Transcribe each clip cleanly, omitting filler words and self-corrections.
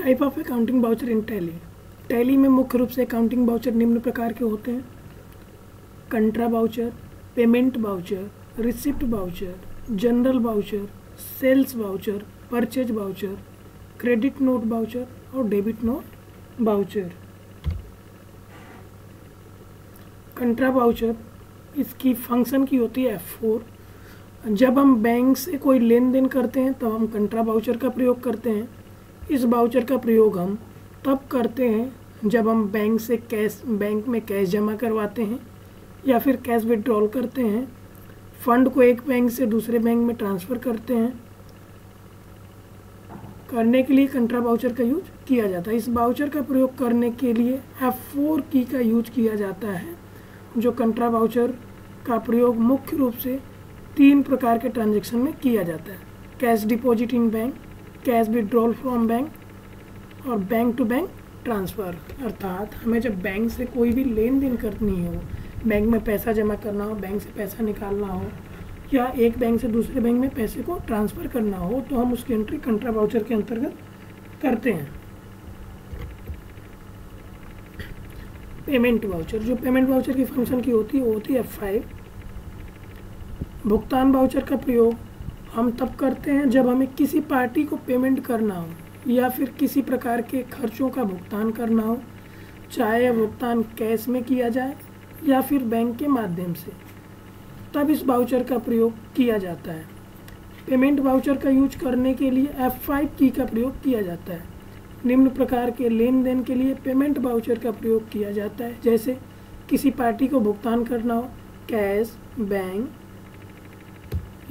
Type of accounting voucher in tally. Tally में मुख्य रूप से अकाउंटिंग वाउचर निम्न प्रकार के होते हैं: contra voucher, payment voucher, receipt voucher, general voucher, sales voucher, purchase voucher, credit note voucher और debit note voucher. Contra voucher, इसकी फंक्शन की होती है F4। जब हम बैंक से कोई लेन देन करते हैं तब हम कंट्रा वाउचर का प्रयोग करते हैं। इस वाउचर का प्रयोग हम तब करते हैं जब हम बैंक में कैश जमा करवाते हैं या फिर कैश विड्रॉल करते हैं, फंड को एक बैंक से दूसरे बैंक में ट्रांसफ़र करते हैं। करने के लिए कंट्रा वाउचर का यूज किया जाता है। इस वाउचर का प्रयोग करने के लिए F4 की का यूज किया जाता है। जो कंट्रा वाउचर का प्रयोग मुख्य रूप से 3 प्रकार के ट्रांजैक्शन में किया जाता है: cash deposit in bank, cash withdrawal from bank और बैंक टू बैंक ट्रांसफ़र। अर्थात हमें जब बैंक से कोई भी लेन देन करनी हो, बैंक में पैसा जमा करना हो, बैंक से पैसा निकालना हो या एक बैंक से दूसरे बैंक में पैसे को ट्रांसफ़र करना हो, तो हम उसकी एंट्री कंट्रा वाउचर के अंतर्गत करते हैं। पेमेंट वाउचर, जो पेमेंट वाउचर की फंक्शन की होती है वो होती है F5। भुगतान वाउचर का प्रयोग हम तब करते हैं जब हमें किसी पार्टी को पेमेंट करना हो या फिर किसी प्रकार के खर्चों का भुगतान करना हो, चाहे यह भुगतान कैश में किया जाए या फिर बैंक के माध्यम से, तब इस वाउचर का प्रयोग किया जाता है। पेमेंट वाउचर का यूज करने के लिए F5 की का प्रयोग किया जाता है। निम्न प्रकार के लेन देन के लिए पेमेंट वाउचर का प्रयोग किया जाता है, जैसे किसी पार्टी को भुगतान करना हो कैश, बैंक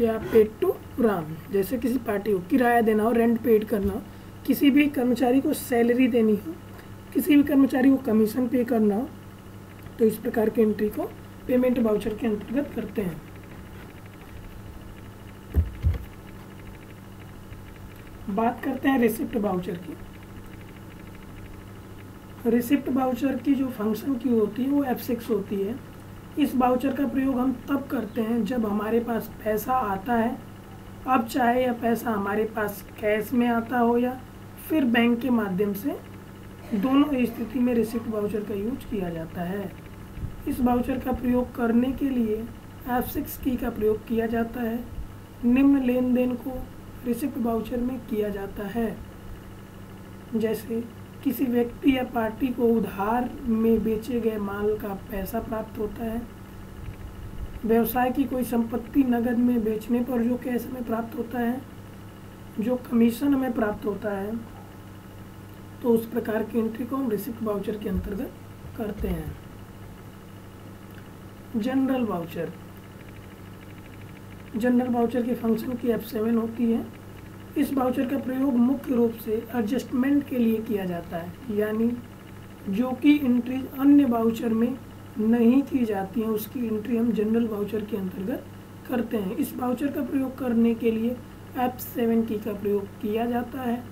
या पेड टू राम, जैसे किसी पार्टी को किराया देना हो, रेंट पेड करना हो, किसी भी कर्मचारी को सैलरी देनी हो, किसी भी कर्मचारी को कमीशन पे करना हो, तो इस प्रकार की एंट्री को पेमेंट वाउचर के अंतर्गत करते हैं। बात करते हैं रिसिप्ट वाउचर की। रिसिप्ट वाउचर की जो फंक्शन की होती है वो F6 होती है। इस वाउचर का प्रयोग हम तब करते हैं जब हमारे पास पैसा आता है, अब चाहे यह पैसा हमारे पास कैश में आता हो या फिर बैंक के माध्यम से, दोनों स्थिति में रिसिप्ट वाउचर का यूज किया जाता है। इस वाउचर का प्रयोग करने के लिए F6 की का प्रयोग किया जाता है। निम्न लेन देन को रिसिप्ट वाउचर में किया जाता है, जैसे किसी व्यक्ति या पार्टी को उधार में बेचे गए माल का पैसा प्राप्त होता है, व्यवसाय की कोई संपत्ति नगद में बेचने पर जो कैश में प्राप्त होता है, जो कमीशन हमें प्राप्त होता है, तो उस प्रकार की एंट्री को हम रिसिप्ट वाउचर के अंतर्गत करते हैं। जनरल वाउचर, जनरल वाउचर की फंक्शन की F7 होती है। इस वाउचर का प्रयोग मुख्य रूप से एडजस्टमेंट के लिए किया जाता है, यानी जो कि एंट्री अन्य वाउचर में नहीं की जाती हैं, उसकी एंट्री हम जनरल वाउचर के अंतर्गत करते हैं। इस वाउचर का प्रयोग करने के लिए F7 की का प्रयोग किया जाता है।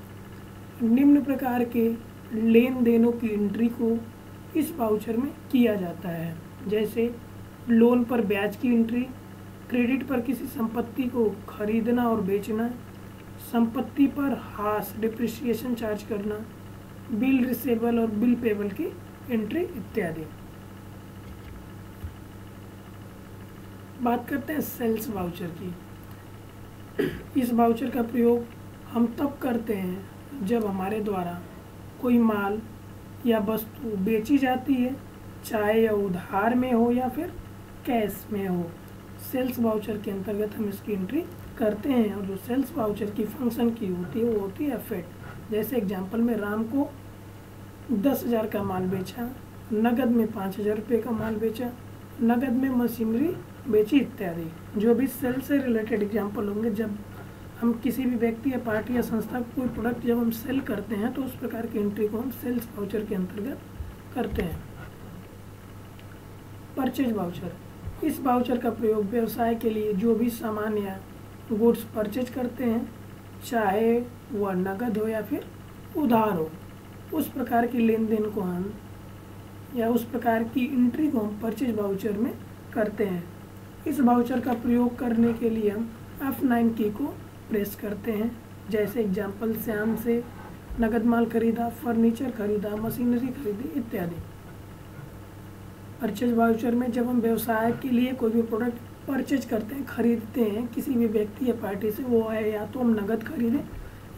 निम्न प्रकार के लेन देनों की एंट्री को इस वाउचर में किया जाता है, जैसे लोन पर ब्याज की एंट्री, क्रेडिट पर किसी संपत्ति को खरीदना और बेचना, संपत्ति पर हाश डिप्रिसिएशन चार्ज करना, बिल रिसेबल और बिल पेबल की एंट्री इत्यादि। बात करते हैं सेल्स वाउचर की। इस वाउचर का प्रयोग हम तब करते हैं जब हमारे द्वारा कोई माल या वस्तु बेची जाती है, चाहे यह उधार में हो या फिर कैश में हो। सेल्स वाउचर के अंतर्गत हम इसकी एंट्री करते हैं, और जो सेल्स वाउचर की फंक्शन की होती है वो होती है F8। जैसे एग्जांपल में राम को 10,000 का माल बेचा, नगद में 5,000 रुपये का माल बेचा, नगद में मशीनरी बेची इत्यादि। जो भी सेल से रिलेटेड एग्जांपल होंगे, जब हम किसी भी व्यक्ति या पार्टी या संस्था को कोई प्रोडक्ट जब हम सेल करते हैं तो उस प्रकार की एंट्री को हम सेल्स वाउचर के अंतर्गत करते हैं। परचेज वाउचर, इस वाउचर का प्रयोग व्यवसाय के लिए जो भी सामान या गुड्स परचेज करते हैं, चाहे वह नगद हो या फिर उधार हो, उस प्रकार की लेन देन को हम या उस प्रकार की एंट्री को हम परचेज वाउचर में करते हैं। इस वाउचर का प्रयोग करने के लिए हम F9 की को प्रेस करते हैं। जैसे एग्जांपल श्याम से नगद माल खरीदा, फर्नीचर खरीदा, मशीनरी खरीदी इत्यादि। परचेज वाउचर में जब हम व्यवसाय के लिए कोई भी प्रोडक्ट परचेज करते हैं, खरीदते हैं किसी भी व्यक्ति या पार्टी से, वो है या तो हम नगद खरीदें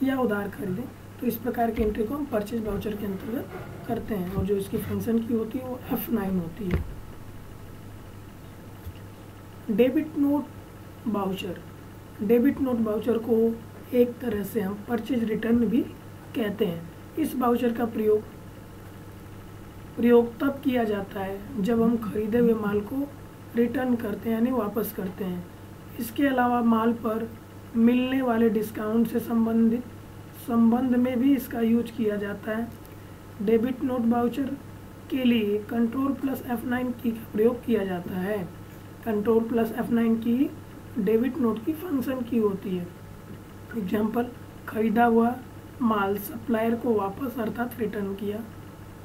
या उधार खरीदें, तो इस प्रकार की एंट्री को हम परचेज वाउचर के अंतर्गत करते हैं। और जो इसकी फंक्शन की होती है वो F9 होती है। Debit note voucher, debit note voucher को एक तरह से हम परचेज रिटर्न भी कहते हैं। इस वाउचर का प्रयोग तब किया जाता है जब हम खरीदे हुए माल को रिटर्न करते हैं, यानी वापस करते हैं। इसके अलावा माल पर मिलने वाले डिस्काउंट से संबंध में भी इसका यूज किया जाता है। डेबिट नोट वाउचर के लिए Ctrl+F9 की का प्रयोग किया जाता है। Ctrl+F9 की डेबिट नोट की फंक्शन की होती है। एग्जाम्पल, खरीदा हुआ माल सप्लायर को वापस अर्थात रिटर्न किया,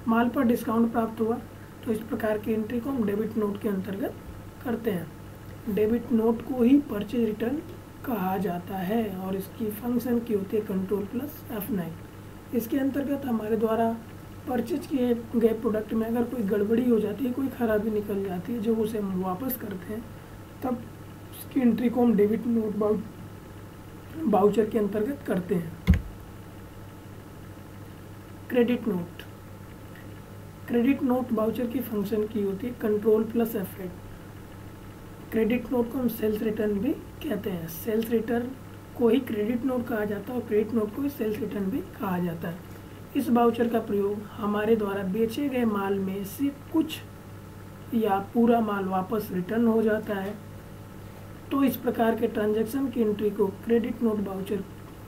माल पर डिस्काउंट प्राप्त हुआ, तो इस प्रकार की एंट्री को हम डेबिट नोट के अंतर्गत करते हैं। डेबिट नोट को ही परचेज रिटर्न कहा जाता है और इसकी फंक्शन की होती है Ctrl+F9। इसके अंतर्गत हमारे द्वारा परचेज किए गए प्रोडक्ट में अगर कोई गड़बड़ी हो जाती है, कोई खराबी निकल जाती है, जो उसे हम वापस करते हैं, तब इसकी एंट्री को हम डेबिट नोट वाउचर के अंतर्गत करते हैं। Credit note, credit note voucher की फंक्शन की होती है Ctrl+F8। क्रेडिट नोट को हम सेल्स रिटर्न भी कहते हैं। सेल्स रिटर्न को ही क्रेडिट नोट कहा जाता है और क्रेडिट नोट को ही सेल्स रिटर्न भी कहा जाता है। इस वाउचर का प्रयोग हमारे द्वारा बेचे गए माल में से कुछ या पूरा माल वापस रिटर्न हो जाता है, तो इस प्रकार के ट्रांजैक्शन की एंट्री को क्रेडिट नोट वाउचर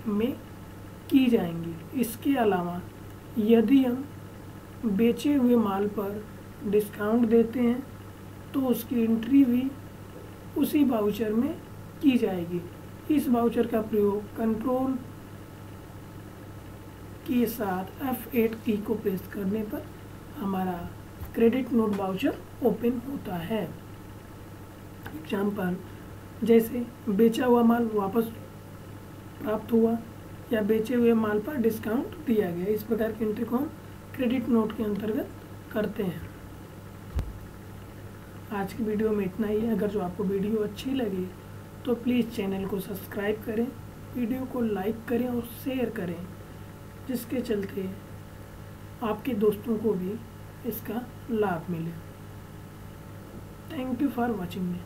में की जाएंगी। इसके अलावा यदि हम बेचे हुए माल पर डिस्काउंट देते हैं तो उसकी एंट्री भी उसी वाउचर में की जाएगी। इस वाउचर का प्रयोग कंट्रोल के साथ F8 की को प्रेस करने पर हमारा क्रेडिट नोट वाउचर ओपन होता है। एग्जाम्पल, जैसे बेचा हुआ माल वापस प्राप्त हुआ या बेचे हुए माल पर डिस्काउंट दिया गया, इस प्रकार की एंट्री को हम क्रेडिट नोट के अंतर्गत करते हैं। आज की वीडियो में इतना ही है। अगर जो आपको वीडियो अच्छी लगी तो प्लीज़ चैनल को सब्सक्राइब करें, वीडियो को लाइक करें और शेयर करें, जिसके चलते आपके दोस्तों को भी इसका लाभ मिले। Thank you for watching me.